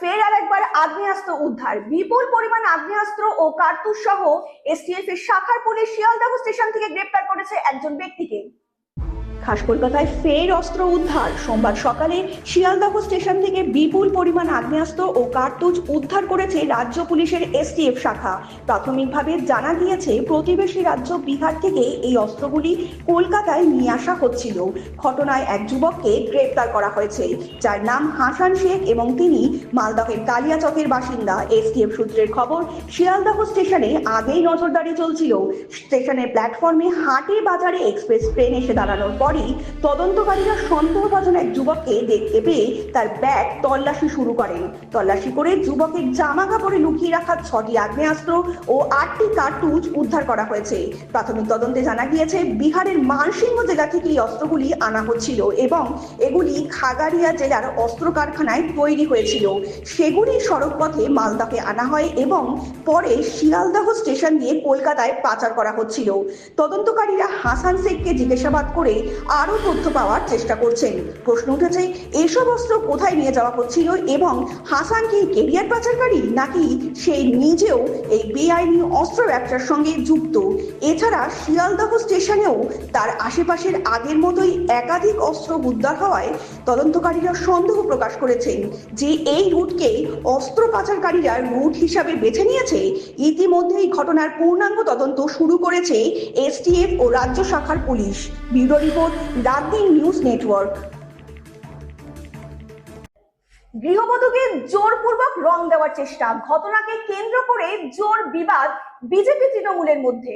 ফের আর একবার আগ্নেয়াস্ত্র উদ্ধার। বিপুল পরিমাণ আগ্নেয়াস্ত্র ও কার্তুজ সহ এসটিএফ এর শাখার পুলিশ শিয়ালদহ স্টেশন থেকে গ্রেপ্তার করেছে একজন ব্যক্তিকে। খাস কলকাতায় ফের অস্ত্র উদ্ধার। সোমবার সকালে শিয়ালদহ স্টেশন থেকে বিপুল পরিমাণ আগ্নেয়াস্ত্র ও কার্তুজ উদ্ধার করেছে রাজ্য পুলিশের এসটিএফ শাখা। প্রাথমিকভাবে জানা গিয়েছে, প্রতিবেশী রাজ্য বিহার থেকে এই অস্ত্রগুলি কলকাতায় নিয়ে আসা হচ্ছিল। ঘটনায় এক যুবককে গ্রেপ্তার করা হয়েছে, যার নাম হাসান শেখ এবং তিনি মালদহের কালিয়াচকের বাসিন্দা। এসটিএফ সূত্রের খবর, শিয়ালদহ স্টেশনে আগেই নজরদারি চলছিল। স্টেশনের প্ল্যাটফর্মে হাটে বাজারে এক্সপ্রেস ট্রেন এসে দাঁড়ানোর পরই তদন্তকারীরা সন্দেহভাজন এক যুবককে দেখতে পেয়ে তার ব্যাগ তল্লাশি শুরু করেন। তল্লাশি করে যুবকের জামা কাপড়ে লুকিয়ে রাখা 6টি আগ্নেয়াস্ত্র ও 8টি কার্তুজ উদ্ধার করা হয়েছে। প্রাথমিক তদন্তে জানা গিয়েছে, বিহারের মানসিংহ জেলা থেকে এই অস্ত্রগুলি আনা হচ্ছিল এবং এগুলি খাগাড়িয়া জেলার অস্ত্র কারখানায় তৈরি হয়েছিল। সেগুলি সড়ক পথে মালদাকে আনা হয় এবং পরে শিয়ালদহ স্টেশন দিয়ে কলকাতায় পাচার করা হচ্ছিল। তদন্তকারীরা হাসান শেখকে জিজ্ঞাসাবাদ করে আরো তথ্য পাওয়ার চেষ্টা করছেন। প্রশ্ন উঠেছে, এসব অস্ত্র কোথায় নিয়ে যাওয়া হচ্ছিল এবং হাসান কি কেরিয়ার পাচারকারী, নাকি সে নিজেও এই বেআইনি অস্ত্র ব্যবসার সঙ্গে যুক্ত? এছাড়া শিয়ালদহ স্টেশনেও তার আশেপাশের আগের মতোই একাধিক অস্ত্র উদ্ধার হওয়ায় তদন্তকারীরা সন্দেহ প্রকাশ করেছেন যে এই রুটকে অস্ত্র পাচারকারীরা রুট হিসাবে বেছে নিয়েছে। ইতিমধ্যেই ঘটনার পূর্ণাঙ্গ তদন্ত শুরু করেছে এসটিএফ ও রাজ্য শাখার police. Bureau report, রাতদিন news network. গৃহবধূকে জোরপূর্বক রং দেওয়ার চেষ্টা, ঘটনাকে কেন্দ্র করে জোর বিবাদ বিজেপি তৃণমূলের মধ্যে।